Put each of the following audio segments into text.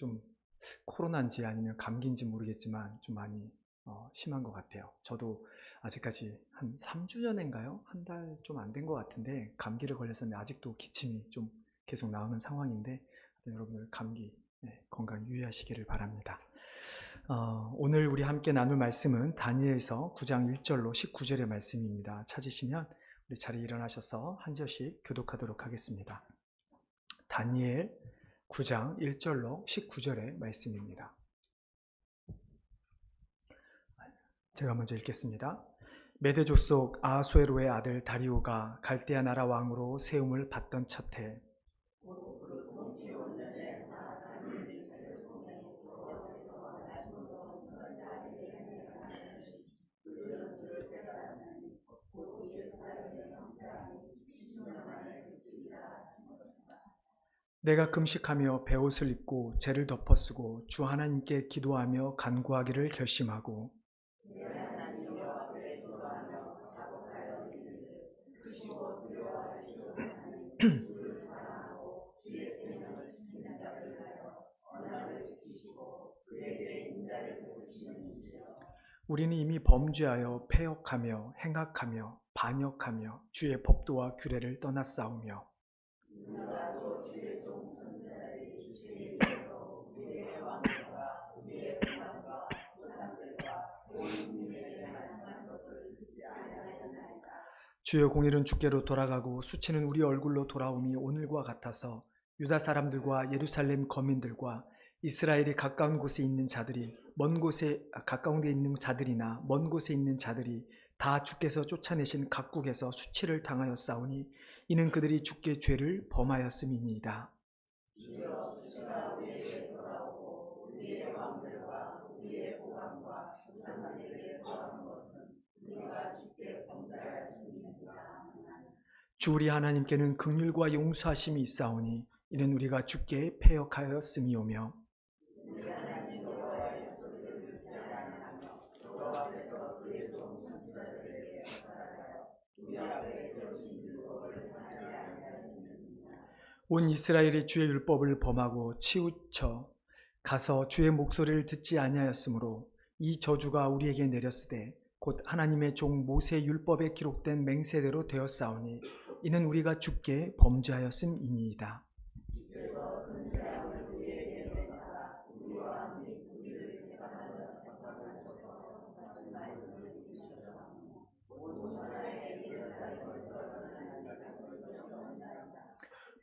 좀 코로나인지 아니면 감기인지 모르겠지만 좀 많이 심한 것 같아요. 저도 아직까지 한 3주 전인가요? 한 달 좀 안 된 것 같은데 감기를 걸렸었는데 아직도 기침이 좀 계속 나오는 상황인데 여러분들 감기 건강 유의하시기를 바랍니다. 오늘 우리 함께 나눌 말씀은 다니엘서 9장 1절로 19절의 말씀입니다. 찾으시면 우리 자리에 일어나셔서 한 절씩 교독하도록 하겠습니다. 다니엘 9장 1절로 19절의 말씀입니다. 제가 먼저 읽겠습니다. 메대 족속 아하수에로의 아들 다리오가 갈대아 나라 왕으로 세움을 받던 첫해 내가 금식하며 베옷을 입고 재를 덮어쓰고 주 하나님께 기도하며 간구하기를 결심하고 우리는 이미 범죄하여 패역하며 행악하며 반역하며 주의 법도와 규례를 떠났사오며 주의 공일은 주께로 돌아가고 수치는 우리 얼굴로 돌아옴이 오늘과 같아서 유다 사람들과 예루살렘 거민들과 이스라엘이 가까운 곳에 있는 자들이 가까운 데 있는 자들이나 먼 곳에 있는 자들이 다 주께서 쫓아내신 각국에서 수치를 당하였사오니 이는 그들이 주께 죄를 범하였음이니이다. 주 우리 하나님께는 긍휼과 용서하심이 있사오니 이는 우리가 주께 패역하였음이오며 온 이스라엘이 주의 율법을 범하고 치우쳐 가서 주의 목소리를 듣지 아니하였으므로 이 저주가 우리에게 내렸으되 곧 하나님의 종 모세의 율법에 기록된 맹세대로 되었사오니 이는 우리가 주께 범죄하였음이니이다.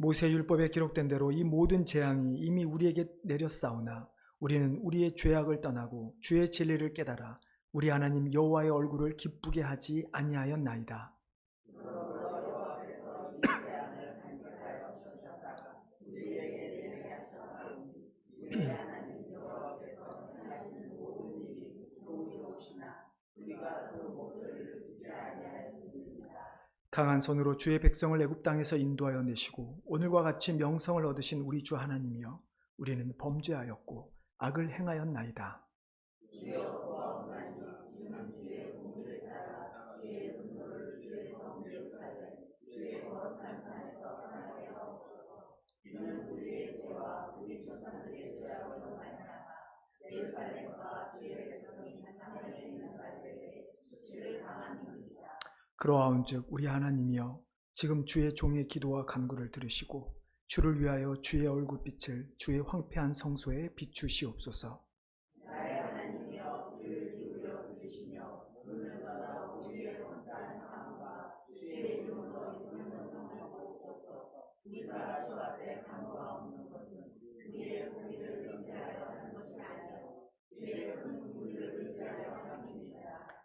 모세 율법에 기록된 대로 이 모든 재앙이 이미 우리에게 내렸사오나 우리는 우리의 죄악을 떠나고 주의 진리를 깨달아 우리 하나님 여호와의 얼굴을 기쁘게 하지 아니하였나이다. 강한 손으로 주의 백성을 애굽 땅에서 인도하여 내시고 오늘과 같이 명성을 얻으신 우리 주 하나님이여 우리는 범죄하였고 악을 행하였나이다. 그러하온즉 우리 하나님이여 지금 주의 종의 기도와 간구를 들으시고 주를 위하여 주의 얼굴빛을 주의 황폐한 성소에 비추시옵소서.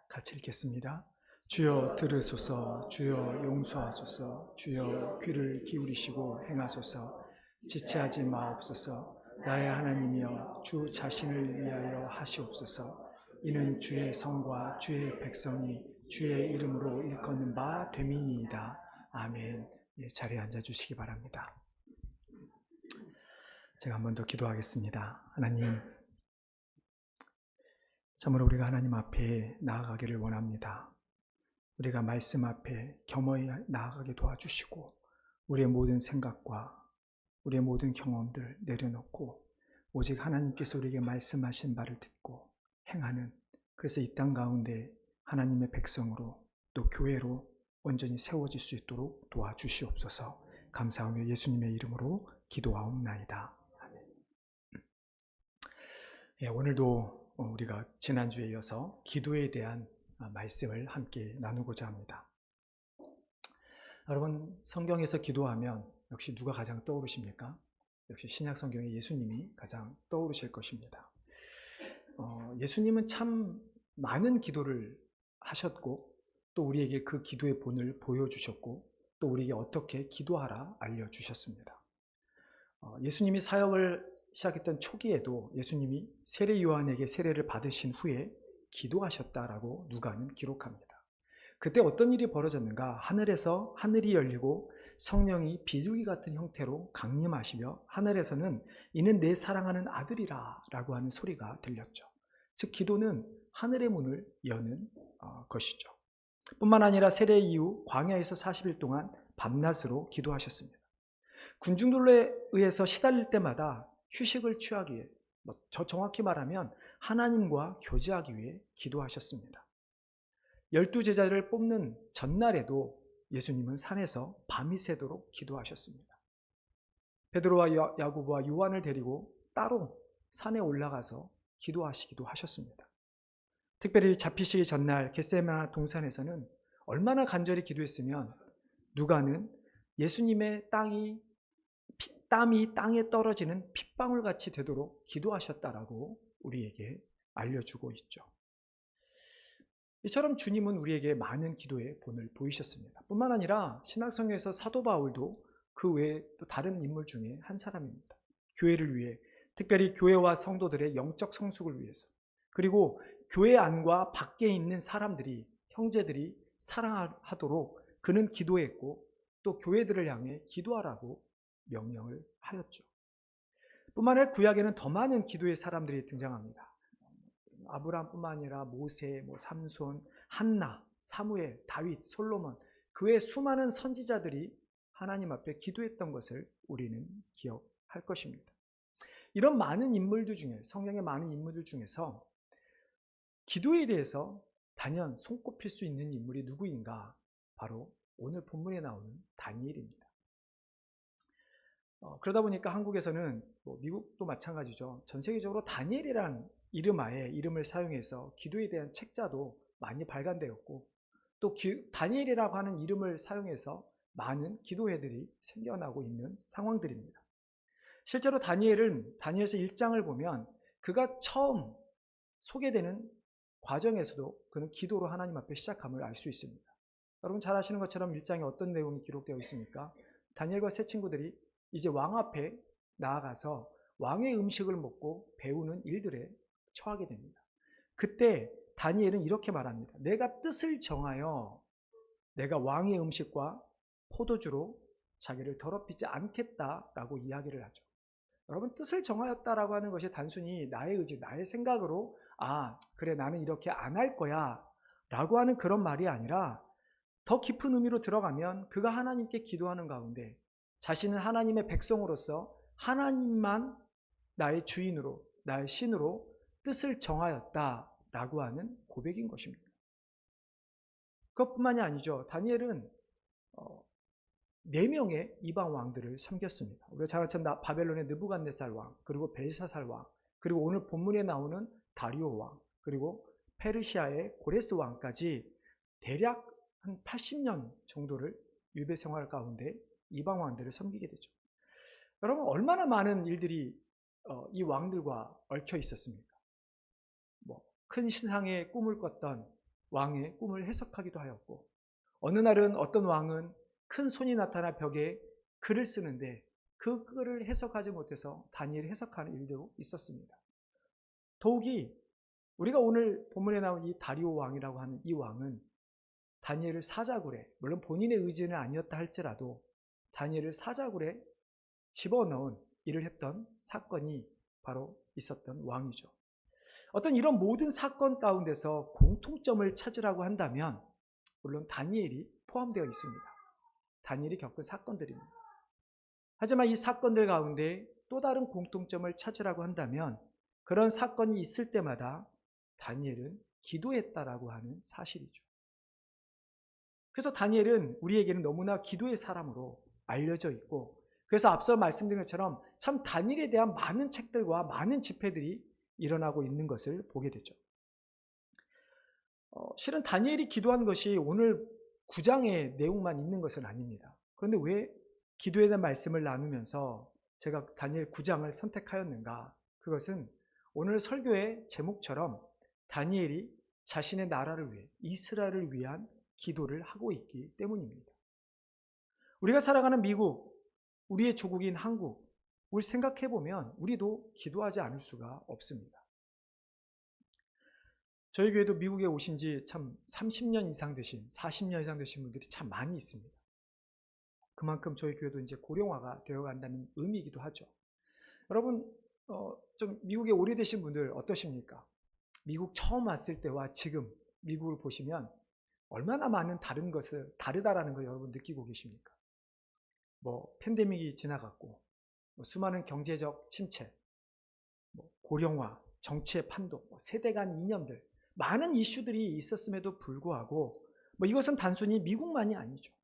같이 읽겠습니다. 주여 들으소서, 주여 용서하소서, 주여 귀를 기울이시고 행하소서. 지체하지 마옵소서. 나의 하나님이여 주 자신을 위하여 하시옵소서. 이는 주의 성과 주의 백성이 주의 이름으로 일컫는 바 됨이니이다. 아멘. 자리에 앉아주시기 바랍니다. 제가 한 번 더 기도하겠습니다. 하나님, 참으로 우리가 하나님 앞에 나아가기를 원합니다. 우리가 말씀 앞에 겸허히 나아가게 도와주시고 우리의 모든 생각과 우리의 모든 경험들 내려놓고 오직 하나님께서 우리에게 말씀하신 바를 듣고 행하는, 그래서 이 땅 가운데 하나님의 백성으로 또 교회로 온전히 세워질 수 있도록 도와주시옵소서. 감사하며 예수님의 이름으로 기도하옵나이다. 아멘. 예, 오늘도 우리가 지난주에 이어서 기도에 대한 말씀을 함께 나누고자 합니다. 여러분, 성경에서 기도하면 역시 누가 가장 떠오르십니까? 역시 신약 성경에 예수님이 가장 떠오르실 것입니다. 예수님은 참 많은 기도를 하셨고 또 우리에게 그 기도의 본을 보여주셨고 또 우리에게 어떻게 기도하라 알려주셨습니다. 예수님이 사역을 시작했던 초기에도 예수님이 세례 요한에게 세례를 받으신 후에 기도하셨다라고 누가는 기록합니다. 그때 어떤 일이 벌어졌는가? 하늘에서 하늘이 열리고 성령이 비둘기 같은 형태로 강림하시며 하늘에서는 이는 내 사랑하는 아들이라 라고 하는 소리가 들렸죠. 즉 기도는 하늘의 문을 여는 것이죠. 뿐만 아니라 세례 이후 광야에서 40일 동안 밤낮으로 기도하셨습니다. 군중들에 의해서 시달릴 때마다 휴식을 취하기 위해, 정확히 말하면 하나님과 교제하기 위해 기도하셨습니다. 12제자를 뽑는 전날에도 예수님은 산에서 밤이 새도록 기도하셨습니다. 베드로와 야고보와 요한을 데리고 따로 산에 올라가서 기도하시기도 하셨습니다. 특별히 잡히시기 전날 겟세마네 동산에서는 얼마나 간절히 기도했으면 누가는 예수님의 땀이 땅에 떨어지는 핏방울같이 되도록 기도하셨다라고 우리에게 알려주고 있죠. 이처럼 주님은 우리에게 많은 기도의 본을 보이셨습니다. 뿐만 아니라 신약성경에서 사도 바울도 그 외에 또 다른 인물 중에 한 사람입니다. 교회를 위해, 특별히 교회와 성도들의 영적 성숙을 위해서, 그리고 교회 안과 밖에 있는 사람들이, 형제들이 사랑하도록 그는 기도했고 또 교회들을 향해 기도하라고 명령을 하였죠. 뿐만 아니라 구약에는 더 많은 기도의 사람들이 등장합니다. 아브라함뿐만 아니라 모세, 삼손, 한나, 사무엘, 다윗, 솔로몬, 그 외 수많은 선지자들이 하나님 앞에 기도했던 것을 우리는 기억할 것입니다. 이런 많은 인물들 중에, 성경의 많은 인물들 중에서 기도에 대해서 단연 손꼽힐 수 있는 인물이 누구인가? 바로 오늘 본문에 나오는 다니엘입니다. 그러다 보니까 한국에서는 미국도 마찬가지죠. 전 세계적으로 다니엘이란 이름하에 이름을 사용해서 기도에 대한 책자도 많이 발간되었고 또 다니엘이라고 하는 이름을 사용해서 많은 기도회들이 생겨나고 있는 상황들입니다. 실제로 다니엘서 1장을 보면 그가 처음 소개되는 과정에서도 그는 기도로 하나님 앞에 시작함을 알 수 있습니다. 여러분 잘 아시는 것처럼 1장에 어떤 내용이 기록되어 있습니까? 다니엘과 세 친구들이 이제 왕 앞에 나아가서 왕의 음식을 먹고 배우는 일들에 처하게 됩니다. 그때 다니엘은 이렇게 말합니다. 내가 뜻을 정하여 내가 왕의 음식과 포도주로 자기를 더럽히지 않겠다라고 이야기를 하죠. 여러분 뜻을 정하였다라고 하는 것이 단순히 나의 의지, 나의 생각으로 그래 나는 이렇게 안 할 거야 라고 하는 그런 말이 아니라 더 깊은 의미로 들어가면 그가 하나님께 기도하는 가운데 자신은 하나님의 백성으로서 하나님만 나의 주인으로, 나의 신으로 뜻을 정하였다라고 하는 고백인 것입니다. 그것뿐만이 아니죠. 다니엘은 4명의 이방 왕들을 섬겼습니다. 우리가 잘 아는 바벨론의 느부갓네살 왕, 그리고 벨사살 왕, 그리고 오늘 본문에 나오는 다리오 왕, 그리고 페르시아의 고레스 왕까지 대략 한 80년 정도를 유배 생활 가운데 이방 왕들을 섬기게 되죠. 여러분 얼마나 많은 일들이 이 왕들과 얽혀 있었습니까? 큰 신상의 꿈을 꿨던 왕의 꿈을 해석하기도 하였고 어느 날은 어떤 왕은 큰 손이 나타나 벽에 글을 쓰는데 그 글을 해석하지 못해서 다니엘이 해석하는 일도 있었습니다. 더욱이 우리가 오늘 본문에 나온 이 다리오 왕이라고 하는 이 왕은 다니엘을 사자굴에, 물론 본인의 의지는 아니었다 할지라도 다니엘을 사자굴에 집어넣은 일을 했던 사건이 바로 있었던 왕이죠. 어떤 이런 모든 사건 가운데서 공통점을 찾으라고 한다면 물론 다니엘이 포함되어 있습니다. 다니엘이 겪은 사건들입니다. 하지만 이 사건들 가운데 또 다른 공통점을 찾으라고 한다면 그런 사건이 있을 때마다 다니엘은 기도했다라고 하는 사실이죠. 그래서 다니엘은 우리에게는 너무나 기도의 사람으로 알려져 있고, 그래서 앞서 말씀드린 것처럼 참 다니엘에 대한 많은 책들과 많은 집회들이 일어나고 있는 것을 보게 되죠. 실은 다니엘이 기도한 것이 오늘 9장의 내용만 있는 것은 아닙니다. 그런데 왜 기도에 대한 말씀을 나누면서 제가 다니엘 9장을 선택하였는가? 그것은 오늘 설교의 제목처럼 다니엘이 자신의 나라를 위해, 이스라엘을 위한 기도를 하고 있기 때문입니다. 우리가 살아가는 미국, 우리의 조국인 한국을 생각해 보면 우리도 기도하지 않을 수가 없습니다. 저희 교회도 미국에 오신 지 참 30년 이상 되신, 40년 이상 되신 분들이 참 많이 있습니다. 그만큼 저희 교회도 이제 고령화가 되어 간다는 의미이기도 하죠. 여러분, 좀 미국에 오래되신 분들 어떠십니까? 미국 처음 왔을 때와 지금 미국을 보시면 얼마나 많은 다르다라는 걸 여러분 느끼고 계십니까? 팬데믹이 지나갔고, 수많은 경제적 침체, 고령화, 정치의 판도, 세대 간 이념들, 많은 이슈들이 있었음에도 불구하고 이것은 단순히 미국만이 아니죠.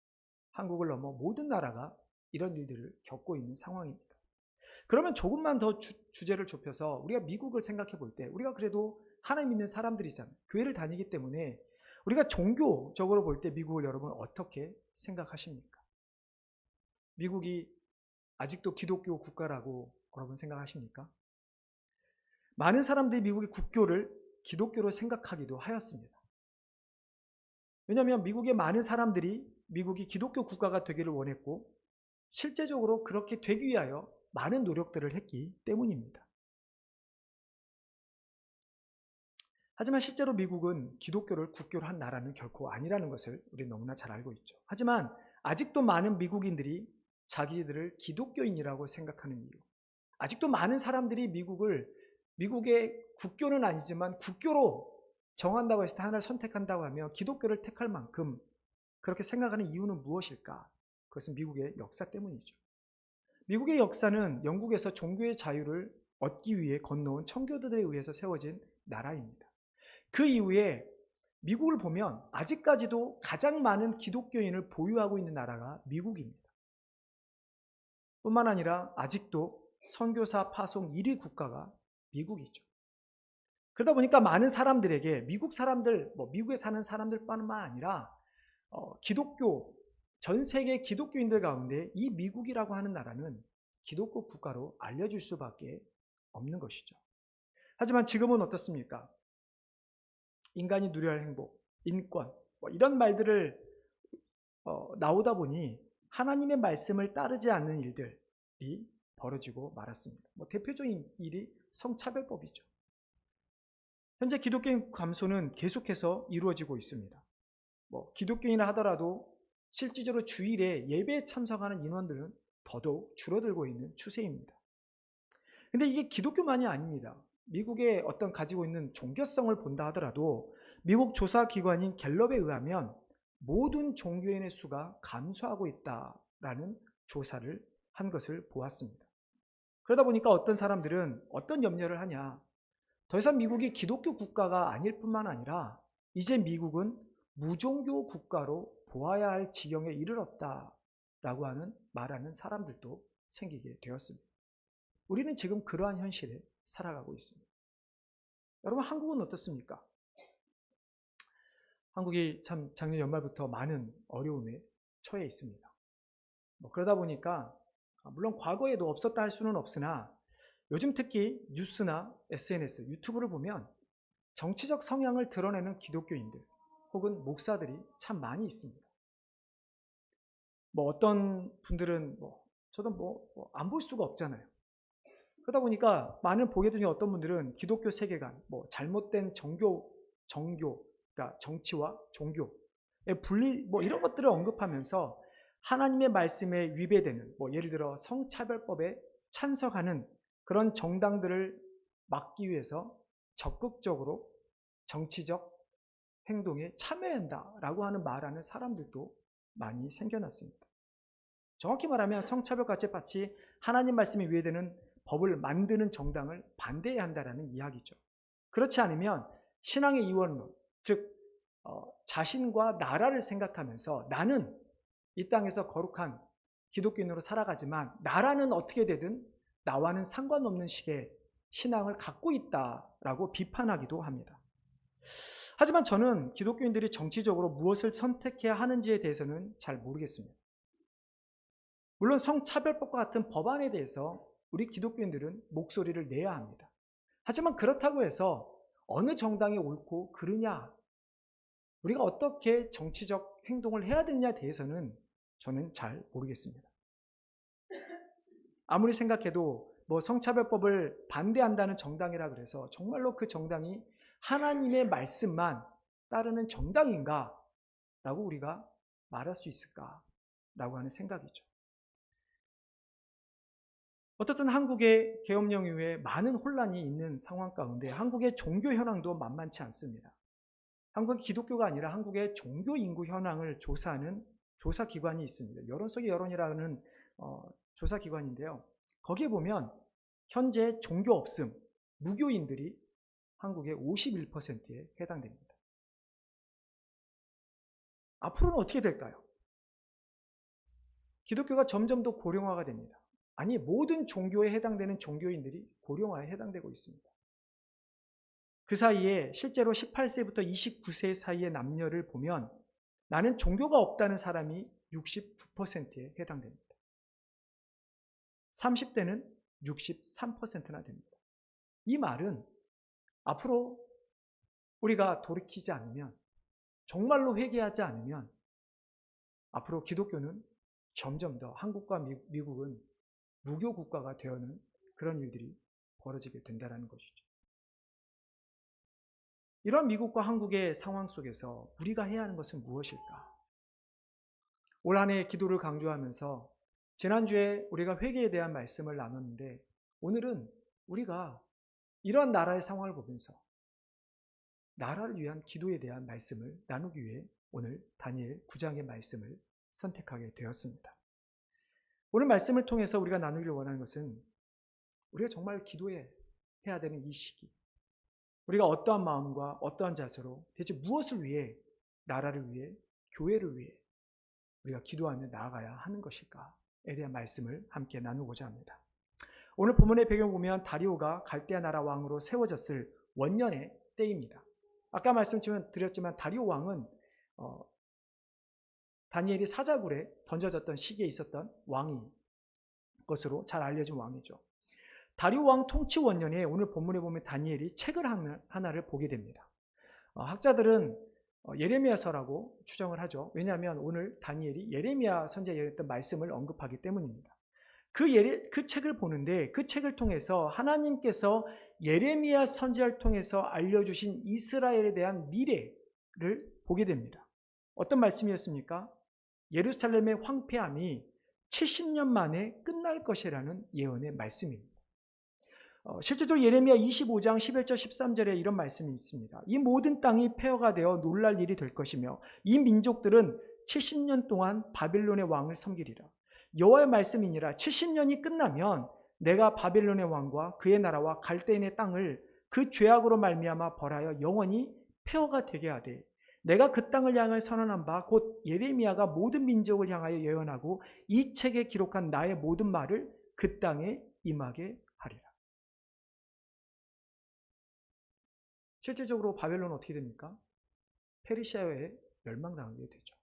한국을 넘어 모든 나라가 이런 일들을 겪고 있는 상황입니다. 그러면 조금만 더 주제를 좁혀서 우리가 미국을 생각해 볼 때, 우리가 그래도 하나님 믿는 사람들이잖아요. 교회를 다니기 때문에 우리가 종교적으로 볼 때 미국을 여러분 어떻게 생각하십니까? 미국이 아직도 기독교 국가라고 여러분 생각하십니까? 많은 사람들이 미국의 국교를 기독교로 생각하기도 하였습니다. 왜냐하면 미국의 많은 사람들이 미국이 기독교 국가가 되기를 원했고, 실제적으로 그렇게 되기 위하여 많은 노력들을 했기 때문입니다. 하지만 실제로 미국은 기독교를 국교로 한 나라는 결코 아니라는 것을 우리 너무나 잘 알고 있죠. 하지만 아직도 많은 미국인들이 자기들을 기독교인이라고 생각하는 이유, 아직도 많은 사람들이 미국의 국교는 아니지만 국교로 정한다고 했을 때 하나를 선택한다고 하면 기독교를 택할 만큼 그렇게 생각하는 이유는 무엇일까? 그것은 미국의 역사 때문이죠. 미국의 역사는 영국에서 종교의 자유를 얻기 위해 건너온 청교도들에 의해서 세워진 나라입니다. 그 이후에 미국을 보면 아직까지도 가장 많은 기독교인을 보유하고 있는 나라가 미국입니다. 뿐만 아니라 아직도 선교사 파송 1위 국가가 미국이죠. 그러다 보니까 많은 사람들에게 미국 사람들, 미국에 사는 사람들뿐만 아니라 기독교, 전 세계 기독교인들 가운데 이 미국이라고 하는 나라는 기독교 국가로 알려질 수밖에 없는 것이죠. 하지만 지금은 어떻습니까? 인간이 누려야 할 행복, 인권, 이런 말들을 나오다 보니 하나님의 말씀을 따르지 않는 일들이 벌어지고 말았습니다. 대표적인 일이 성차별법이죠. 현재 기독교인 감소는 계속해서 이루어지고 있습니다. 기독교인이라 하더라도 실질적으로 주일에 예배에 참석하는 인원들은 더더욱 줄어들고 있는 추세입니다. 근데 이게 기독교만이 아닙니다. 미국의 어떤 가지고 있는 종교성을 본다 하더라도 미국 조사기관인 갤럽에 의하면 모든 종교인의 수가 감소하고 있다라는 조사를 한 것을 보았습니다. 그러다 보니까 어떤 사람들은 어떤 염려를 하냐, 더 이상 미국이 기독교 국가가 아닐 뿐만 아니라 이제 미국은 무종교 국가로 보아야 할 지경에 이르렀다라고 말하는 사람들도 생기게 되었습니다. 우리는 지금 그러한 현실에 살아가고 있습니다. 여러분, 한국은 어떻습니까? 한국이 참 작년 연말부터 많은 어려움에 처해 있습니다. 그러다 보니까 물론 과거에도 없었다 할 수는 없으나 요즘 특히 뉴스나 SNS, 유튜브를 보면 정치적 성향을 드러내는 기독교인들 혹은 목사들이 참 많이 있습니다. 어떤 분들은 저도 안 볼 수가 없잖아요. 그러다 보니까 많은 보게 되는 어떤 분들은 기독교 세계관, 잘못된 정교, 그러니까 정치와 종교의 분리, 이런 것들을 언급하면서 하나님의 말씀에 위배되는, 예를 들어 성차별법에 찬성하는 그런 정당들을 막기 위해서 적극적으로 정치적 행동에 참여한다라고 말하는 사람들도 많이 생겨났습니다. 정확히 말하면 성차별같이 하나님 말씀에 위배되는 법을 만드는 정당을 반대해야 한다는 이야기죠. 그렇지 않으면 신앙의 이원론, 즉 자신과 나라를 생각하면서 나는 이 땅에서 거룩한 기독교인으로 살아가지만 나라는 어떻게 되든 나와는 상관없는 식의 신앙을 갖고 있다라고 비판하기도 합니다. 하지만 저는 기독교인들이 정치적으로 무엇을 선택해야 하는지에 대해서는 잘 모르겠습니다. 물론 성차별법과 같은 법안에 대해서 우리 기독교인들은 목소리를 내야 합니다. 하지만 그렇다고 해서 어느 정당이 옳고 그르냐, 우리가 어떻게 정치적 행동을 해야 되느냐에 대해서는 저는 잘 모르겠습니다. 아무리 생각해도 성차별법을 반대한다는 정당이라 그래서 정말로 그 정당이 하나님의 말씀만 따르는 정당인가? 라고 우리가 말할 수 있을까? 라고 하는 생각이죠. 어떻든 한국의 계엄령 이후에 많은 혼란이 있는 상황 가운데 한국의 종교 현황도 만만치 않습니다. 한국의 기독교가 아니라 한국의 종교 인구 현황을 조사하는 조사기관이 있습니다. 여론 속의 여론이라는 조사기관인데요. 거기에 보면 현재 종교 없음, 무교인들이 한국의 51%에 해당됩니다. 앞으로는 어떻게 될까요? 기독교가 점점 더 고령화가 됩니다. 아니, 모든 종교에 해당되는 종교인들이 고령화에 해당되고 있습니다. 그 사이에 실제로 18세부터 29세 사이의 남녀를 보면 나는 종교가 없다는 사람이 69%에 해당됩니다. 30대는 63%나 됩니다. 이 말은 앞으로 우리가 돌이키지 않으면, 정말로 회개하지 않으면 앞으로 기독교는 점점 더 한국과 미국은 무교 국가가 되어는 그런 일들이 벌어지게 된다는 것이죠. 이런 미국과 한국의 상황 속에서 우리가 해야 하는 것은 무엇일까? 올 한 해 기도를 강조하면서 지난주에 우리가 회개에 대한 말씀을 나눴는데 오늘은 우리가 이런 나라의 상황을 보면서 나라를 위한 기도에 대한 말씀을 나누기 위해 오늘 다니엘 9장의 말씀을 선택하게 되었습니다. 오늘 말씀을 통해서 우리가 나누기를 원하는 것은 우리가 정말 기도해야 되는 이 시기, 우리가 어떠한 마음과 어떠한 자세로 대체 무엇을 위해, 나라를 위해, 교회를 위해 우리가 기도하며 나아가야 하는 것일까에 대한 말씀을 함께 나누고자 합니다. 오늘 본문의 배경 보면 다리오가 갈대아 나라 왕으로 세워졌을 원년의 때입니다. 아까 말씀드렸지만 다리오 왕은 다니엘이 사자굴에 던져졌던 시기에 있었던 왕인 것으로 잘 알려진 왕이죠. 다리오 왕 통치 원년에 오늘 본문에 보면 다니엘이 책을 하나를 보게 됩니다. 학자들은 예레미야서라고 추정을 하죠. 왜냐하면 오늘 다니엘이 예레미야 선지자에 예언했던 말씀을 언급하기 때문입니다. 그 책을 보는데 그 책을 통해서 하나님께서 예레미야 선지자를 통해서 알려주신 이스라엘에 대한 미래를 보게 됩니다. 어떤 말씀이었습니까? 예루살렘의 황폐함이 70년 만에 끝날 것이라는 예언의 말씀입니다. 실제로 예레미야 25장 11절 13절에 이런 말씀이 있습니다. 이 모든 땅이 폐허가 되어 놀랄 일이 될 것이며 이 민족들은 70년 동안 바빌론의 왕을 섬기리라. 여호와의 말씀이니라. 70년이 끝나면 내가 바빌론의 왕과 그의 나라와 갈대인의 땅을 그 죄악으로 말미암아 벌하여 영원히 폐허가 되게 하되 내가 그 땅을 향하여 선언한 바 곧 예레미야가 모든 민족을 향하여 예언하고 이 책에 기록한 나의 모든 말을 그 땅에 임하게 하리라. 실질적으로 바벨론은 어떻게 됩니까? 페르시아에 멸망당하게 되죠.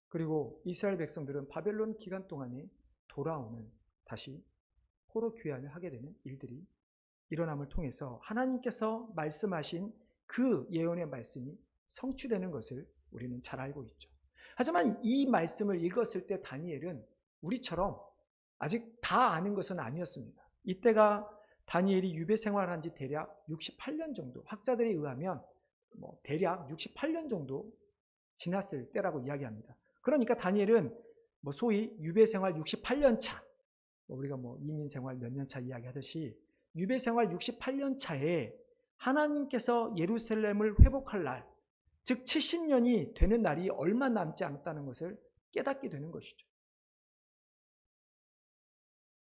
그리고 이스라엘 백성들은 바벨론 기간 동안에 돌아오는, 다시 포로 귀환을 하게 되는 일들이 일어남을 통해서 하나님께서 말씀하신 그 예언의 말씀이 성취되는 것을 우리는 잘 알고 있죠. 하지만 이 말씀을 읽었을 때 다니엘은 우리처럼 아직 다 아는 것은 아니었습니다. 이때가 다니엘이 유배 생활한 지 대략 68년 정도, 학자들에 의하면 대략 68년 정도 지났을 때라고 이야기합니다. 그러니까 다니엘은 소위 유배 생활 68년 차, 우리가 이민 생활 몇 년 차 이야기하듯이 유배 생활 68년 차에 하나님께서 예루살렘을 회복할 날, 즉 70년이 되는 날이 얼마 남지 않았다는 것을 깨닫게 되는 것이죠.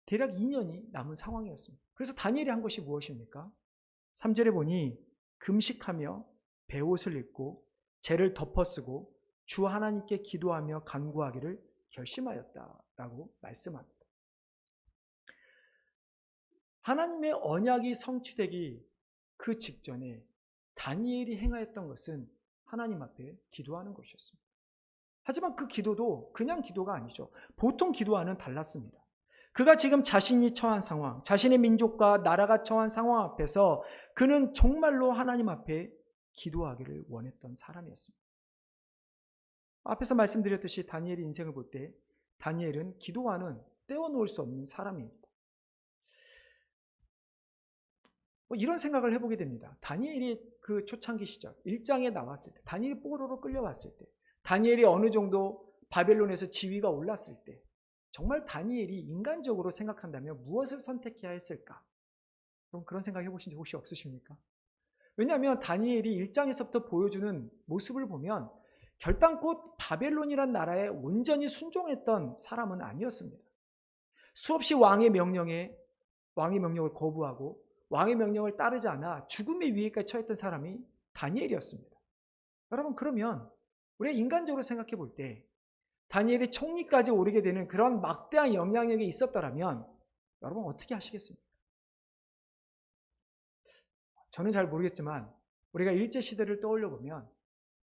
대략 2년이 남은 상황이었습니다. 그래서 다니엘이 한 것이 무엇입니까? 3절에 보니 금식하며 베옷을 입고 죄를 덮어쓰고 주 하나님께 기도하며 간구하기를 결심하였다라고 말씀합니다. 하나님의 언약이 성취되기 그 직전에 다니엘이 행하였던 것은 하나님 앞에 기도하는 것이었습니다. 하지만 그 기도도 그냥 기도가 아니죠. 보통 기도와는 달랐습니다. 그가 지금 자신이 처한 상황, 자신의 민족과 나라가 처한 상황 앞에서 그는 정말로 하나님 앞에 기도하기를 원했던 사람이었습니다. 앞에서 말씀드렸듯이 다니엘의 인생을 볼 때 다니엘은 기도와는 떼어놓을 수 없는 사람입니다. 이런 생각을 해보게 됩니다. 다니엘이 그 초창기 시절 1장에 나왔을 때, 다니엘이 포로로 끌려왔을 때, 다니엘이 어느 정도 바벨론에서 지위가 올랐을 때 정말 다니엘이 인간적으로 생각한다면 무엇을 선택해야 했을까? 그런 생각 해보신 적 혹시 없으십니까? 왜냐하면 다니엘이 1장에서부터 보여주는 모습을 보면 결단코 바벨론이란 나라에 온전히 순종했던 사람은 아니었습니다. 수없이 왕의 명령을 거부하고 왕의 명령을 따르지 않아 죽음의 위기까지 처했던 사람이 다니엘이었습니다. 여러분, 그러면 우리가 인간적으로 생각해 볼 때 다니엘이 총리까지 오르게 되는 그런 막대한 영향력이 있었더라면 여러분 어떻게 하시겠습니까? 저는 잘 모르겠지만 우리가 일제시대를 떠올려 보면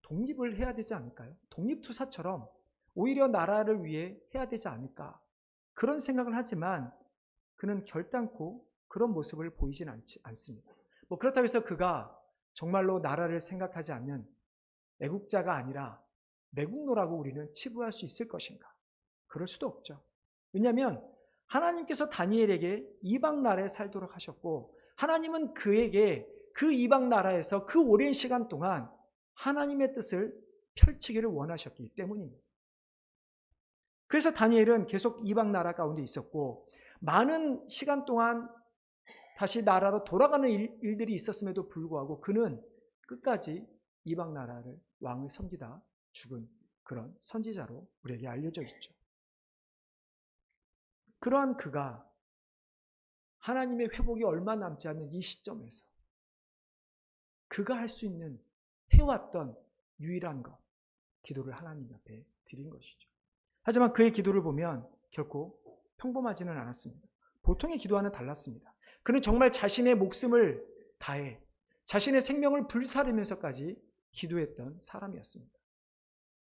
독립을 해야 되지 않을까요? 독립투사처럼 오히려 나라를 위해 해야 되지 않을까? 그런 생각을 하지만 그는 결단코 그런 모습을 보이진 않습니다. 그렇다고 해서 그가 정말로 나라를 생각하지 않는 애국자가 아니라 매국노라고 우리는 치부할 수 있을 것인가? 그럴 수도 없죠. 왜냐하면 하나님께서 다니엘에게 이방 나라에 살도록 하셨고 하나님은 그에게 그 이방 나라에서 그 오랜 시간 동안 하나님의 뜻을 펼치기를 원하셨기 때문입니다. 그래서 다니엘은 계속 이방 나라 가운데 있었고 많은 시간 동안 다시 나라로 돌아가는 일들이 있었음에도 불구하고 그는 끝까지 이방 나라를 왕을 섬기다 죽은 그런 선지자로 우리에게 알려져 있죠. 그러한 그가 하나님의 회복이 얼마 남지 않는 이 시점에서 그가 할 수 있는 해왔던 유일한 것, 기도를 하나님 앞에 드린 것이죠. 하지만 그의 기도를 보면 결코 평범하지는 않았습니다. 보통의 기도와는 달랐습니다. 그는 정말 자신의 목숨을 다해 자신의 생명을 불사르면서까지 기도했던 사람이었습니다.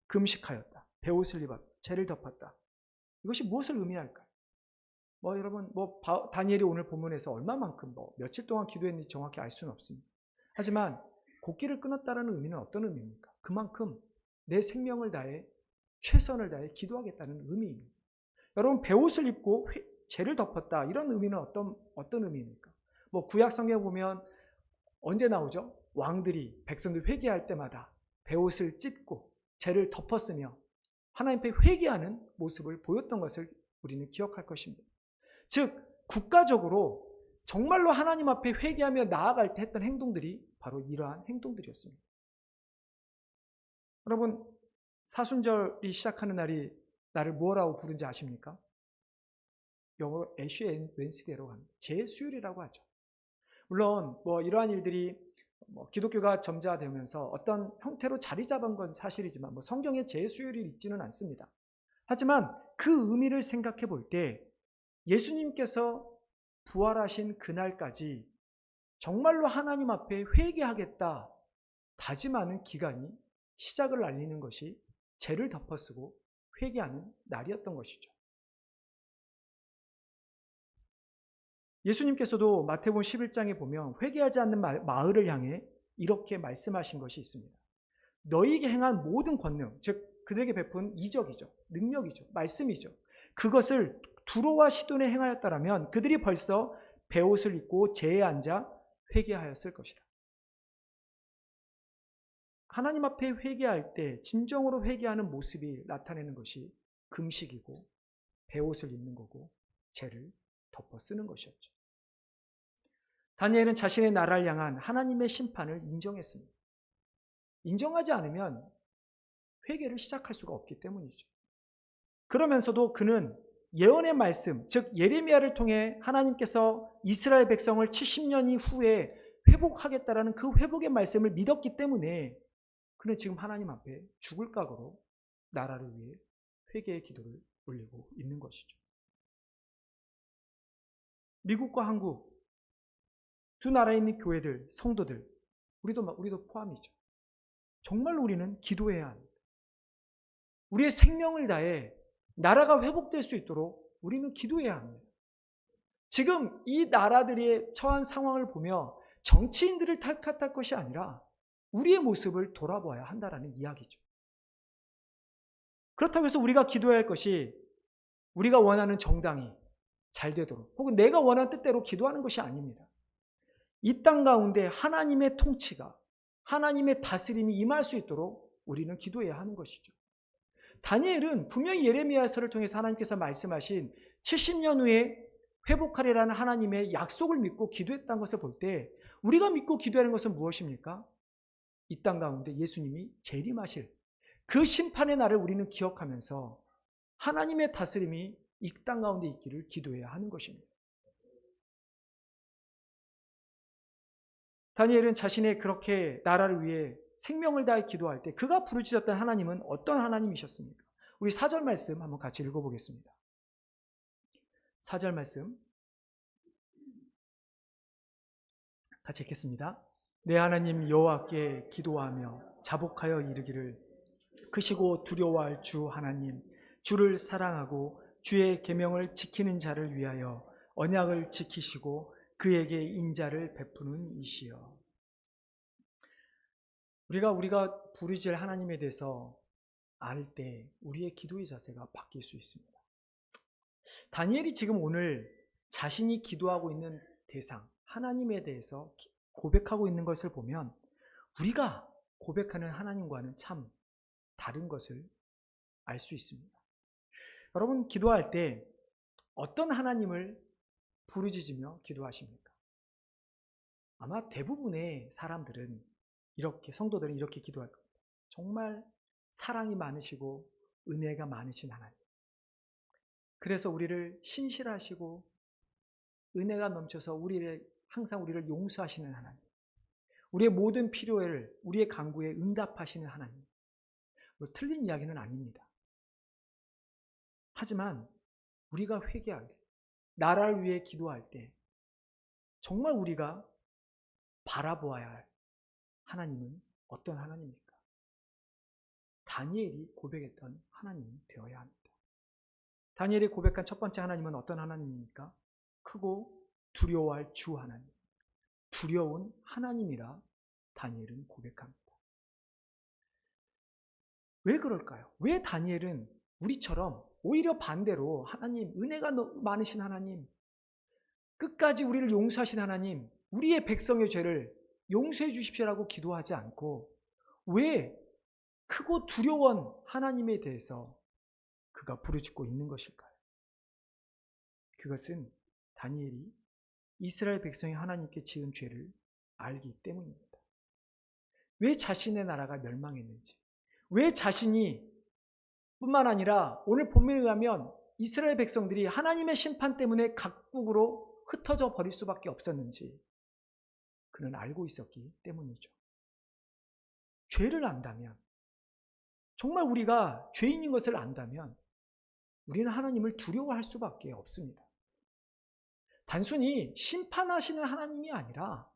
금식하였다. 베옷을 입었다. 죄를 덮었다. 이것이 무엇을 의미할까요? 여러분, 다니엘이 오늘 본문에서 얼마만큼 며칠 동안 기도했는지 정확히 알 수는 없습니다. 하지만 곡기를 끊었다는 의미는 어떤 의미입니까? 그만큼 내 생명을 다해 최선을 다해 기도하겠다는 의미입니다. 여러분, 베옷을 입고 죄를 덮었다. 이런 의미는 어떤 의미입니까? 구약 성경에 보면 언제 나오죠? 왕들이 백성들 회개할 때마다 베옷을 찢고 죄를 덮었으며 하나님 앞에 회개하는 모습을 보였던 것을 우리는 기억할 것입니다. 즉 국가적으로 정말로 하나님 앞에 회개하며 나아갈 때 했던 행동들이 바로 이러한 행동들이었습니다. 여러분, 사순절이 시작하는 날이 나를 뭐라고 부른지 아십니까? 영어로 애쉬 웬스데이라고 합니다. 재수요일이라고 하죠. 물론 이러한 일들이 기독교가 점자되면서 어떤 형태로 자리 잡은 건 사실이지만 성경에 재수요일이 있지는 않습니다. 하지만 그 의미를 생각해 볼 때 예수님께서 부활하신 그날까지 정말로 하나님 앞에 회개하겠다 다짐하는 기간이 시작을 알리는 것이 죄를 덮어쓰고 회개하는 날이었던 것이죠. 예수님께서도 마태복음 11장에 보면 회개하지 않는 마을을 향해 이렇게 말씀하신 것이 있습니다. 너희에게 행한 모든 권능, 즉 그들에게 베푼 이적이죠. 능력이죠. 말씀이죠. 그것을 두로와 시돈에 행하였다라면 그들이 벌써 베옷을 입고 제에 앉아 회개하였을 것이라. 하나님 앞에 회개할 때 진정으로 회개하는 모습이 나타내는 것이 금식이고 베옷을 입는 거고 죄를 덮어 쓰는 것이었죠. 다니엘은 자신의 나라를 향한 하나님의 심판을 인정했습니다. 인정하지 않으면 회개를 시작할 수가 없기 때문이죠. 그러면서도 그는 예언의 말씀, 즉 예레미야를 통해 하나님께서 이스라엘 백성을 70년 이후에 회복하겠다라는 그 회복의 말씀을 믿었기 때문에 그는 지금 하나님 앞에 죽을 각오로 나라를 위해 회개의 기도를 올리고 있는 것이죠. 미국과 한국 두 나라에 있는 교회들, 성도들, 우리도 포함이죠. 정말 우리는 기도해야 합니다. 우리의 생명을 다해 나라가 회복될 수 있도록 우리는 기도해야 합니다. 지금 이 나라들의 처한 상황을 보며 정치인들을 탓할 것이 아니라 우리의 모습을 돌아보아야 한다라는 이야기죠. 그렇다고 해서 우리가 기도해야 할 것이 우리가 원하는 정당이 잘 되도록 혹은 내가 원하는 뜻대로 기도하는 것이 아닙니다. 이 땅 가운데 하나님의 통치가, 하나님의 다스림이 임할 수 있도록 우리는 기도해야 하는 것이죠. 다니엘은 분명히 예레미야서를 통해서 하나님께서 말씀하신 70년 후에 회복하리라는 하나님의 약속을 믿고 기도했다는 것을 볼 때 우리가 믿고 기도하는 것은 무엇입니까? 이 땅 가운데 예수님이 재림하실 그 심판의 날을 우리는 기억하면서 하나님의 다스림이 이 땅 가운데 있기를 기도해야 하는 것입니다. 다니엘은 자신의 그렇게 나라를 위해 생명을 다해 기도할 때 그가 부르짖었던 하나님은 어떤 하나님이셨습니까? 우리 4절 말씀 한번 같이 읽어보겠습니다. 4절 말씀 같이 읽겠습니다. 내 하나님 여호와께 기도하며 자복하여 이르기를 크시고 두려워할 주 하나님, 주를 사랑하고 주의 계명을 지키는 자를 위하여 언약을 지키시고 그에게 인자를 베푸는 이시여. 우리가 부르짖을 하나님에 대해서 알 때 우리의 기도의 자세가 바뀔 수 있습니다. 다니엘이 지금 오늘 자신이 기도하고 있는 대상, 하나님에 대해서 고백하고 있는 것을 보면 우리가 고백하는 하나님과는 참 다른 것을 알 수 있습니다. 여러분, 기도할 때 어떤 하나님을 부르짖으며 기도하십니까? 아마 대부분의 사람들은 성도들은 이렇게 기도할 겁니다. 정말 사랑이 많으시고 은혜가 많으신 하나님. 그래서 우리를 신실하시고 은혜가 넘쳐서 항상 우리를 용서하시는 하나님. 우리의 모든 필요를, 우리의 간구에 응답하시는 하나님. 틀린 이야기는 아닙니다. 하지만 우리가 회개할 때, 나라를 위해 기도할 때 정말 우리가 바라보아야 할 하나님은 어떤 하나님입니까? 다니엘이 고백했던 하나님이 되어야 합니다. 다니엘이 고백한 첫 번째 하나님은 어떤 하나님입니까? 크고 두려워할 주 하나님. 두려운 하나님이라 다니엘은 고백합니다. 왜 그럴까요? 왜 다니엘은 우리처럼 오히려 반대로 하나님, 은혜가 많으신 하나님, 끝까지 우리를 용서하신 하나님, 우리의 백성의 죄를 용서해 주십시오라고 기도하지 않고 왜 크고 두려운 하나님에 대해서 그가 부르짖고 있는 것일까요? 그것은 다니엘이 이스라엘 백성이 하나님께 지은 죄를 알기 때문입니다. 왜 자신의 나라가 멸망했는지, 왜 자신이 뿐만 아니라 오늘 본문에 의하면 이스라엘 백성들이 하나님의 심판 때문에 각국으로 흩어져 버릴 수밖에 없었는지 그는 알고 있었기 때문이죠. 죄를 안다면, 정말 우리가 죄인인 것을 안다면 우리는 하나님을 두려워할 수밖에 없습니다. 단순히 심판하시는 하나님이 아니라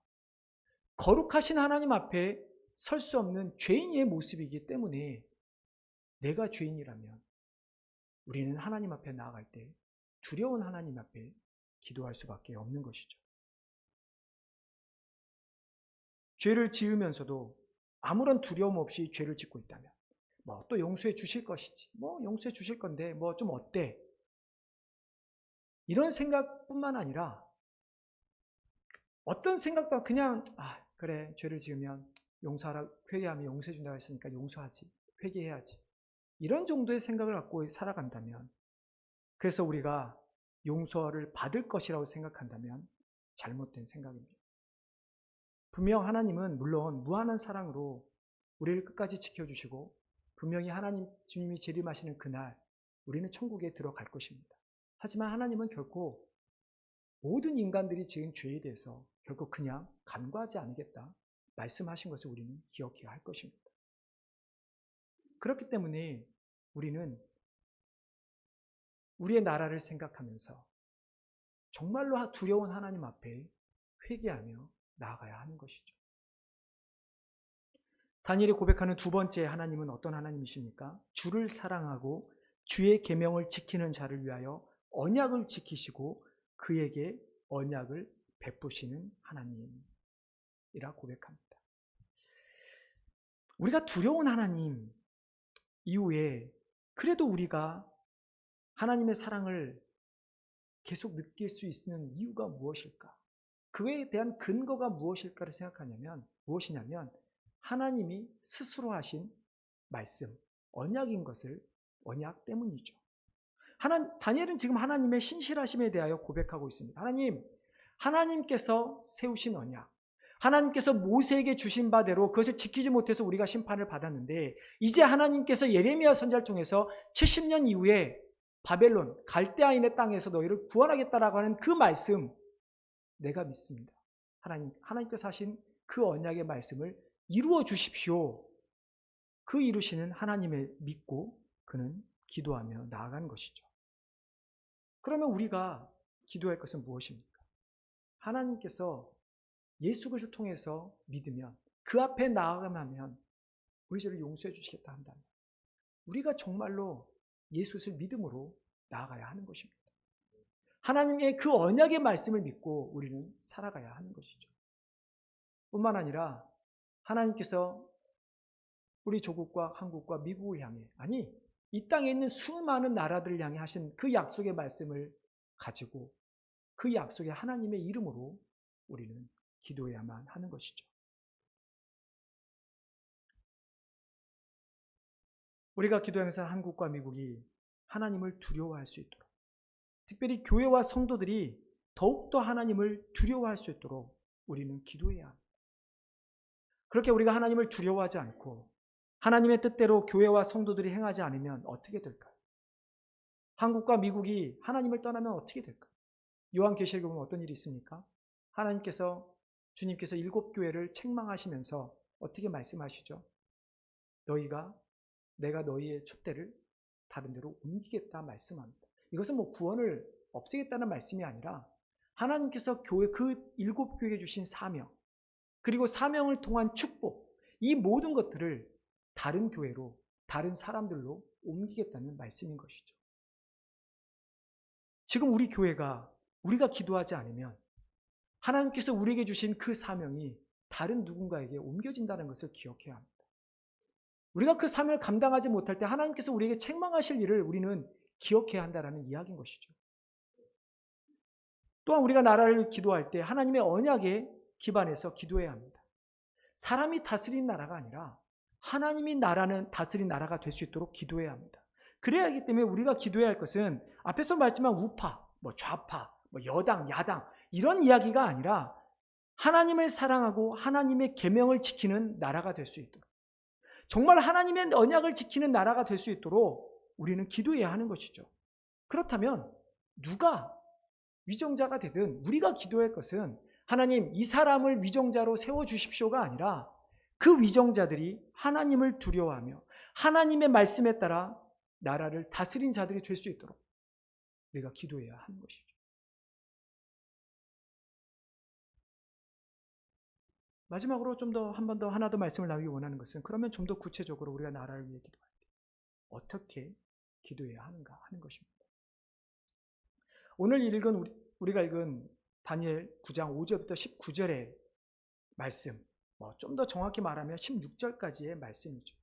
거룩하신 하나님 앞에 설 수 없는 죄인의 모습이기 때문에 내가 죄인이라면 우리는 하나님 앞에 나아갈 때 두려운 하나님 앞에 기도할 수밖에 없는 것이죠. 죄를 지으면서도 아무런 두려움 없이 죄를 짓고 있다면 또 용서해 주실 것이지, 용서해 주실 건데 좀 어때? 이런 생각뿐만 아니라 어떤 생각도 그냥 그래, 죄를 지으면 용서하라, 회개하면 용서해 준다고 했으니까 용서하지, 회개해야지, 이런 정도의 생각을 갖고 살아간다면, 그래서 우리가 용서를 받을 것이라고 생각한다면 잘못된 생각입니다. 분명 하나님은 물론 무한한 사랑으로 우리를 끝까지 지켜주시고 분명히 하나님 주님이 재림하시는 그날 우리는 천국에 들어갈 것입니다. 하지만 하나님은 결코 모든 인간들이 지은 죄에 대해서 결코 그냥 간과하지 않겠다 말씀하신 것을 우리는 기억해야 할 것입니다. 그렇기 때문에 우리는 우리의 나라를 생각하면서 정말로 두려운 하나님 앞에 회개하며 나아가야 하는 것이죠. 다니엘이 고백하는 두 번째 하나님은 어떤 하나님이십니까? 주를 사랑하고 주의 계명을 지키는 자를 위하여 언약을 지키시고 그에게 언약을 베푸시는 하나님이라 고백합니다. 우리가 두려운 하나님 이후에 그래도 우리가 하나님의 사랑을 계속 느낄 수 있는 이유가 무엇일까? 그에 대한 근거가 무엇일까를 생각하냐면 무엇이냐면 하나님이 스스로 하신 말씀, 언약인 것을 언약 때문이죠. 다니엘은 지금 하나님의 신실하심에 대하여 고백하고 있습니다. 하나님께서 세우신 언약, 하나님께서 모세에게 주신 바대로 그것을 지키지 못해서 우리가 심판을 받았는데 이제 하나님께서 예레미야 선지자를 통해서 70년 이후에 바벨론, 갈대아인의 땅에서 너희를 구원하겠다라고 하는 그 말씀 내가 믿습니다. 하나님께서 하신 그 언약의 말씀을 이루어 주십시오. 그 이루시는 하나님을 믿고 그는 기도하며 나아간 것이죠. 그러면 우리가 기도할 것은 무엇입니까? 하나님께서 예수 그리스도를 통해서 믿으면 그 앞에 나아가면 우리 죄를 용서해 주시겠다 한다면 우리가 정말로 예수를 믿음으로 나아가야 하는 것입니다. 하나님의 그 언약의 말씀을 믿고 우리는 살아가야 하는 것이죠. 뿐만 아니라 하나님께서 우리 조국과 한국과 미국을 향해 이 땅에 있는 수많은 나라들을 향해 하신 그 약속의 말씀을 가지고 그 약속의 하나님의 이름으로 우리는 기도해야만 하는 것이죠. 우리가 기도하면서 한국과 미국이 하나님을 두려워할 수 있도록 특별히 교회와 성도들이 더욱더 하나님을 두려워할 수 있도록 우리는 기도해야 합니다. 그렇게 우리가 하나님을 두려워하지 않고 하나님의 뜻대로 교회와 성도들이 행하지 않으면 어떻게 될까요? 한국과 미국이 하나님을 떠나면 어떻게 될까요? 요한계시록에 보면 어떤 일이 있습니까? 주님께서 7교회를 책망하시면서 어떻게 말씀하시죠? 내가 너희의 촛대를 다른 데로 옮기겠다 말씀합니다. 이것은 구원을 없애겠다는 말씀이 아니라 하나님께서 그 7교회에 주신 사명 그리고 사명을 통한 축복 이 모든 것들을 다른 교회로 다른 사람들로 옮기겠다는 말씀인 것이죠. 지금 우리 교회가 우리가 기도하지 않으면 하나님께서 우리에게 주신 그 사명이 다른 누군가에게 옮겨진다는 것을 기억해야 합니다. 우리가 그 사명을 감당하지 못할 때 하나님께서 우리에게 책망하실 일을 우리는 기억해야 한다는 이야기인 것이죠. 또한 우리가 나라를 기도할 때 하나님의 언약에 기반해서 기도해야 합니다. 사람이 다스리는 나라가 아니라 하나님이 다스리는 나라가 될 수 있도록 기도해야 합니다. 그래야 하기 때문에 우리가 기도해야 할 것은 앞에서 말씀한 우파, 좌파, 여당, 야당 이런 이야기가 아니라 하나님을 사랑하고 하나님의 계명을 지키는 나라가 될 수 있도록 정말 하나님의 언약을 지키는 나라가 될 수 있도록 우리는 기도해야 하는 것이죠. 그렇다면 누가 위정자가 되든 우리가 기도할 것은 하나님 이 사람을 위정자로 세워주십시오가 아니라 그 위정자들이 하나님을 두려워하며 하나님의 말씀에 따라 나라를 다스린 자들이 될 수 있도록 우리가 기도해야 하는 것이죠. 마지막으로 하나 더 말씀을 나누기 원하는 것은 그러면 좀 더 구체적으로 우리가 나라를 위해 기도할 때 어떻게 기도해야 하는가 하는 것입니다. 오늘 우리가 읽은 다니엘 9장 5절부터 19절의 말씀, 좀 더 정확히 말하면 16절까지의 말씀이죠.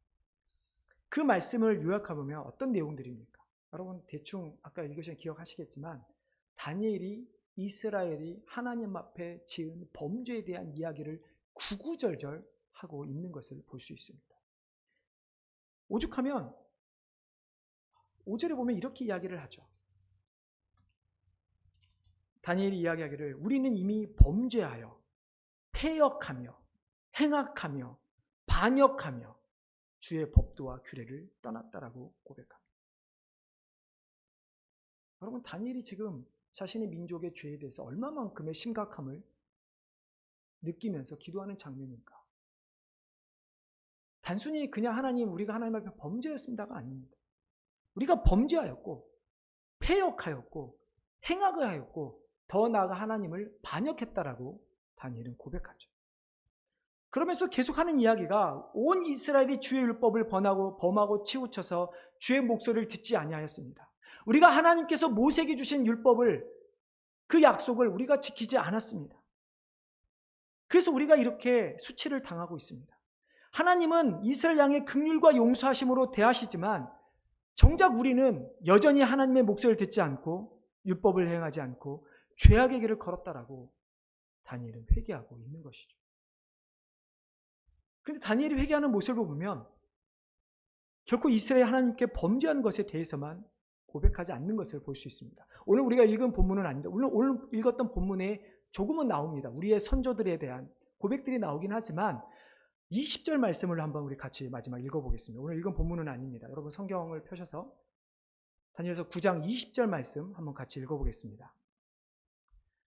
그 말씀을 요약해보면 어떤 내용들입니까? 여러분 대충 아까 읽으신 기억하시겠지만 다니엘이 이스라엘이 하나님 앞에 지은 범죄에 대한 이야기를 구구절절 하고 있는 것을 볼 수 있습니다. 오죽하면 5절에 보면 이렇게 이야기를 하죠. 다니엘이 이야기하기를 우리는 이미 범죄하여 패역하며 행악하며 반역하며 주의 법도와 규례를 떠났다라고 고백합니다. 여러분, 다니엘이 지금 자신의 민족의 죄에 대해서 얼마만큼의 심각함을 느끼면서 기도하는 장면인가? 단순히 그냥 하나님, 우리가 하나님 앞에 범죄했습니다가 아닙니다. 우리가 범죄하였고 패역하였고 행악하였고 더 나아가 하나님을 반역했다라고 다니엘은 고백하죠. 그러면서 계속하는 이야기가 온 이스라엘이 주의 율법을 범하고 치우쳐서 주의 목소리를 듣지 아니하였습니다. 우리가 하나님께서 모세에게 주신 율법을, 그 약속을 우리가 지키지 않았습니다. 그래서 우리가 이렇게 수치를 당하고 있습니다. 하나님은 이스라엘 양의 긍휼과 용서하심으로 대하시지만 정작 우리는 여전히 하나님의 목소리를 듣지 않고 율법을 행하지 않고 죄악의 길을 걸었다라고 다니엘은 회개하고 있는 것이죠. 그런데 다니엘이 회개하는 모습을 보면 결코 이스라엘 하나님께 범죄한 것에 대해서만 고백하지 않는 것을 볼 수 있습니다. 오늘 우리가 읽은 본문은 아닌데, 오늘 읽었던 본문에 조금은 나옵니다. 우리의 선조들에 대한 고백들이 나오긴 하지만 20절 말씀을 한번 우리 같이 마지막 읽어보겠습니다. 오늘 읽은 본문은 아닙니다. 여러분 성경을 펴셔서 다니엘서 9장 20절 말씀 한번 같이 읽어보겠습니다.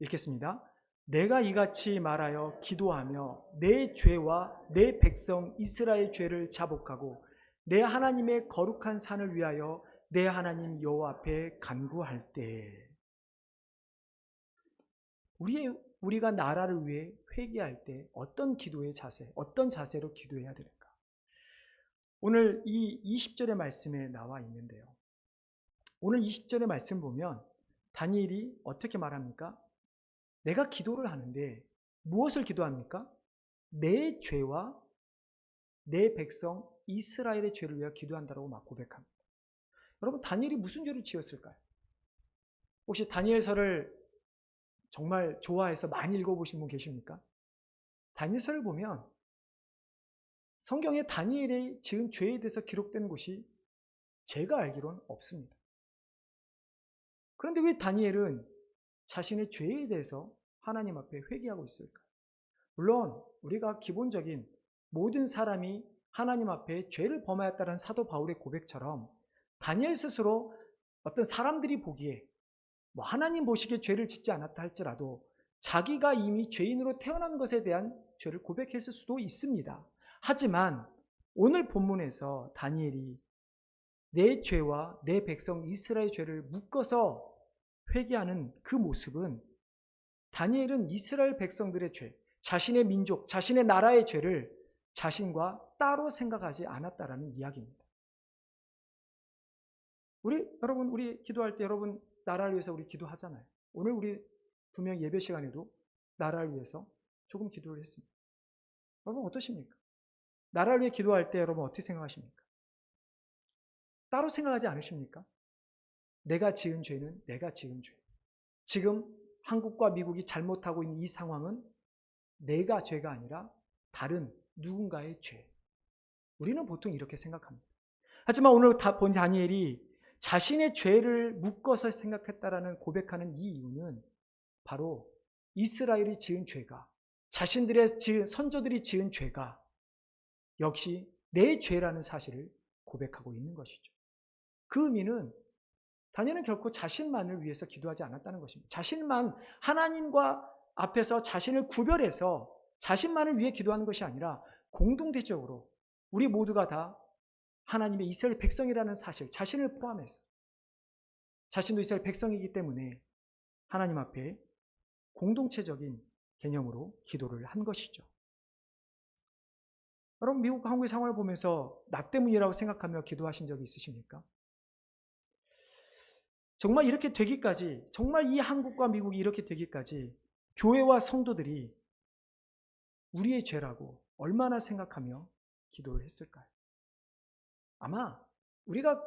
읽겠습니다. 내가 이같이 말하여 기도하며 내 죄와 내 백성 이스라엘 죄를 자복하고 내 하나님의 거룩한 산을 위하여 내 하나님 여호와 앞에 간구할 때, 우리가 나라를 위해 회개할 때 어떤 기도의 자세, 어떤 자세로 기도해야 될까? 오늘 이 20절의 말씀에 나와 있는데요. 오늘 20절의 말씀 보면 다니엘이 어떻게 말합니까? 내가 기도를 하는데 무엇을 기도합니까? 내 죄와 내 백성 이스라엘의 죄를 위해 기도한다고 막 고백합니다. 여러분, 다니엘이 무슨 죄를 지었을까요? 혹시 다니엘서를 정말 좋아해서 많이 읽어보신 분 계십니까? 다니엘서를 보면 성경에 다니엘이 지은 죄에 대해서 기록된 곳이 제가 알기로는 없습니다. 그런데 왜 다니엘은 자신의 죄에 대해서 하나님 앞에 회개하고 있을까요? 물론 우리가 기본적인 모든 사람이 하나님 앞에 죄를 범하였다는 사도 바울의 고백처럼 다니엘 스스로 어떤 사람들이 보기에 하나님 보시기에 죄를 짓지 않았다 할지라도 자기가 이미 죄인으로 태어난 것에 대한 죄를 고백했을 수도 있습니다. 하지만 오늘 본문에서 다니엘이 내 죄와 내 백성 이스라엘 죄를 묶어서 회개하는 그 모습은, 다니엘은 이스라엘 백성들의 죄, 자신의 민족, 자신의 나라의 죄를 자신과 따로 생각하지 않았다라는 이야기입니다. 여러분, 우리 기도할 때 여러분 나라를 위해서 우리 기도하잖아요. 오늘 우리 분명 예배 시간에도 나라를 위해서 조금 기도를 했습니다. 여러분 어떠십니까? 나라를 위해 기도할 때 여러분 어떻게 생각하십니까? 따로 생각하지 않으십니까? 내가 지은 죄는 내가 지은 죄. 지금 한국과 미국이 잘못하고 있는 이 상황은 내가 죄가 아니라 다른 누군가의 죄. 우리는 보통 이렇게 생각합니다. 하지만 오늘 본 다니엘이 자신의 죄를 묶어서 생각했다라는 고백하는 이 이유는 바로 이스라엘이 지은 죄가, 자신들의 선조들이 지은 죄가 역시 내 죄라는 사실을 고백하고 있는 것이죠. 그 의미는 다니엘은 결코 자신만을 위해서 기도하지 않았다는 것입니다. 자신만 하나님과 앞에서 자신을 구별해서 자신만을 위해 기도하는 것이 아니라 공동체적으로 우리 모두가 다 하나님의 이스라엘 백성이라는 사실, 자신을 포함해서 자신도 이스라엘 백성이기 때문에 하나님 앞에 공동체적인 개념으로 기도를 한 것이죠. 여러분, 미국과 한국의 상황을 보면서 나 때문이라고 생각하며 기도하신 적이 있으십니까? 정말 이렇게 되기까지, 정말 이 한국과 미국이 이렇게 되기까지 교회와 성도들이 우리의 죄라고 얼마나 생각하며 기도를 했을까요? 아마 우리가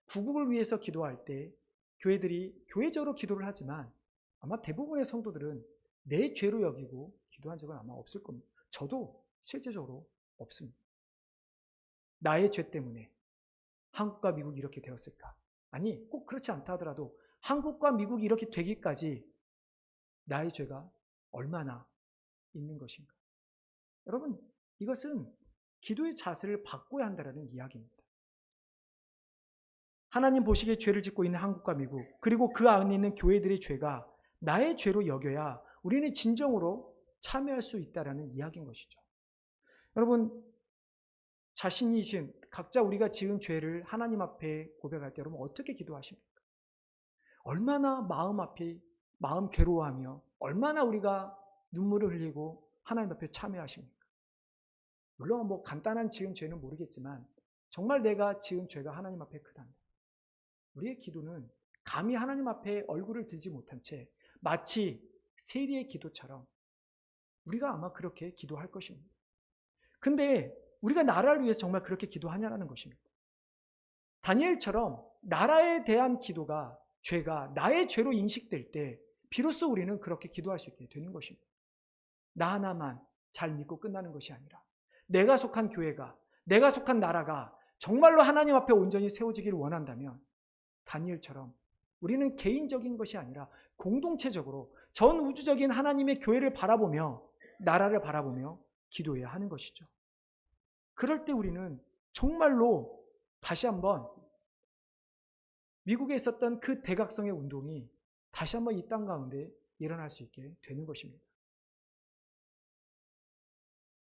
구국을 위해서 기도할 때 교회들이 교회적으로 기도를 하지만 아마 대부분의 성도들은 내 죄로 여기고 기도한 적은 아마 없을 겁니다. 저도 실제적으로 없습니다. 나의 죄 때문에 한국과 미국이 이렇게 되었을까? 아니, 꼭 그렇지 않다 하더라도 한국과 미국이 이렇게 되기까지 나의 죄가 얼마나 있는 것인가? 여러분, 이것은 기도의 자세를 바꿔야 한다는 이야기입니다. 하나님 보시기에 죄를 짓고 있는 한국과 미국, 그리고 그 안에 있는 교회들의 죄가 나의 죄로 여겨야 우리는 진정으로 참여할 수 있다라는 이야기인 것이죠. 여러분, 자신이신 각자 우리가 지은 죄를 하나님 앞에 고백할 때 여러분 어떻게 기도하십니까? 얼마나 마음 괴로워하며 얼마나 우리가 눈물을 흘리고 하나님 앞에 참여하십니까? 물론 뭐 간단한 지은 죄는 모르겠지만 정말 내가 지은 죄가 하나님 앞에 크다면 우리의 기도는 감히 하나님 앞에 얼굴을 들지 못한 채 마치 세리의 기도처럼 우리가 아마 그렇게 기도할 것입니다. 근데 우리가 나라를 위해서 정말 그렇게 기도하냐라는 것입니다. 다니엘처럼 나라에 대한 기도가 죄가 나의 죄로 인식될 때 비로소 우리는 그렇게 기도할 수 있게 되는 것입니다. 나 하나만 잘 믿고 끝나는 것이 아니라 내가 속한 교회가, 내가 속한 나라가 정말로 하나님 앞에 온전히 세워지기를 원한다면 다니엘처럼 우리는 개인적인 것이 아니라 공동체적으로 전 우주적인 하나님의 교회를 바라보며 나라를 바라보며 기도해야 하는 것이죠. 그럴 때 우리는 정말로 다시 한번 미국에 있었던 그 대각성의 운동이 다시 한번 이 땅 가운데 일어날 수 있게 되는 것입니다.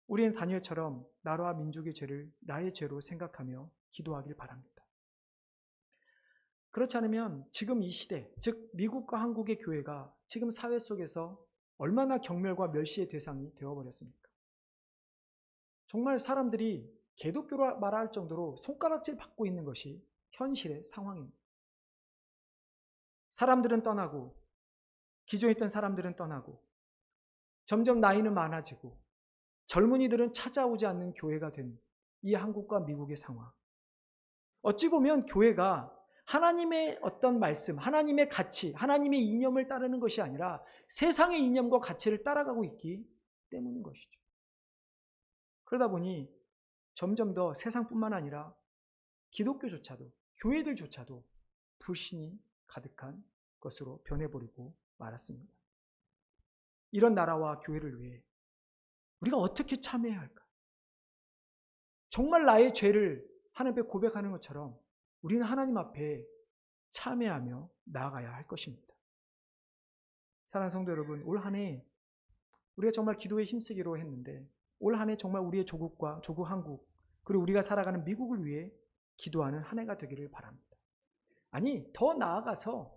우리는 다니엘처럼 나라와 민족의 죄를 나의 죄로 생각하며 기도하길 바랍니다. 그렇지 않으면 지금 이 시대, 즉 미국과 한국의 교회가 지금 사회 속에서 얼마나 경멸과 멸시의 대상이 되어버렸습니까? 정말 사람들이 개독교로 말할 정도로 손가락질 받고 있는 것이 현실의 상황입니다. 사람들은 떠나고 기존에 있던 사람들은 떠나고 점점 나이는 많아지고 젊은이들은 찾아오지 않는 교회가 된 이 한국과 미국의 상황. 어찌 보면 교회가 하나님의 어떤 말씀, 하나님의 가치, 하나님의 이념을 따르는 것이 아니라 세상의 이념과 가치를 따라가고 있기 때문인 것이죠. 그러다 보니 점점 더 세상뿐만 아니라 기독교조차도, 교회들조차도 불신이 가득한 것으로 변해버리고 말았습니다. 이런 나라와 교회를 위해 우리가 어떻게 참여해야 할까? 정말 나의 죄를 하나님 앞에 고백하는 것처럼 우리는 하나님 앞에 참여하며 나아가야 할 것입니다. 사랑하는 성도 여러분, 올 한 해 우리가 정말 기도에 힘쓰기로 했는데 올 한 해 정말 우리의 조국 한국, 그리고 우리가 살아가는 미국을 위해 기도하는 한 해가 되기를 바랍니다. 아니, 더 나아가서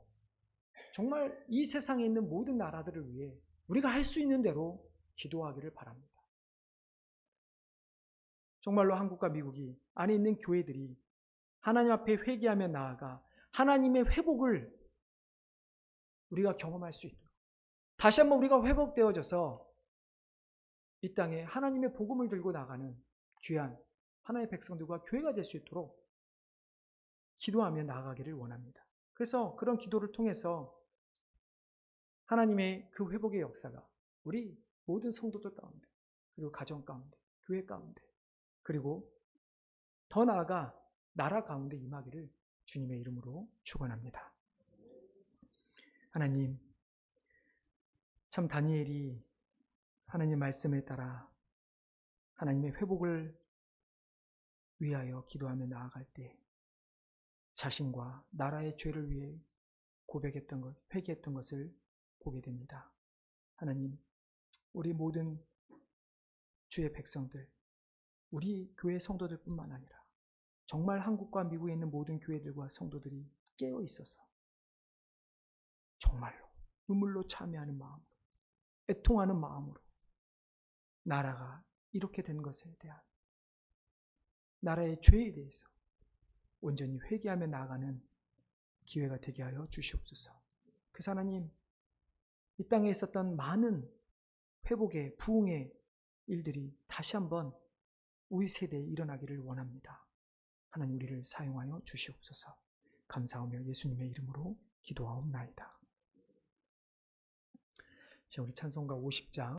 정말 이 세상에 있는 모든 나라들을 위해 우리가 할 수 있는 대로 기도하기를 바랍니다. 정말로 한국과 미국이 안에 있는 교회들이 하나님 앞에 회개하며 나아가 하나님의 회복을 우리가 경험할 수 있도록 다시 한번 우리가 회복되어져서 이 땅에 하나님의 복음을 들고 나가는 귀한 하나님의 백성들과 교회가 될 수 있도록 기도하며 나아가기를 원합니다. 그래서 그런 기도를 통해서 하나님의 그 회복의 역사가 우리 모든 성도들 가운데, 그리고 가정 가운데, 교회 가운데, 그리고 더 나아가 나라 가운데 임하기를 주님의 이름으로 축원합니다. 하나님, 참 다니엘이 하나님 말씀에 따라 하나님의 회복을 위하여 기도하며 나아갈 때 자신과 나라의 죄를 위해 고백했던 것, 회개했던 것을 보게 됩니다. 하나님, 우리 모든 주의 백성들, 우리 교회 성도들뿐만 아니라 정말 한국과 미국에 있는 모든 교회들과 성도들이 깨어 있어서 정말로 눈물로 참여하는 마음으로, 애통하는 마음으로 나라가 이렇게 된 것에 대한 나라의 죄에 대해서 온전히 회개하며 나아가는 기회가 되게 하여 주시옵소서. 그래서 하나님, 이 땅에 있었던 많은 회복의 부흥의 일들이 다시 한번 우리 세대에 일어나기를 원합니다. 하나님, 우리를 사용하여 주시옵소서. 감사하며 예수님의 이름으로 기도하옵나이다. 우리 찬송가 50장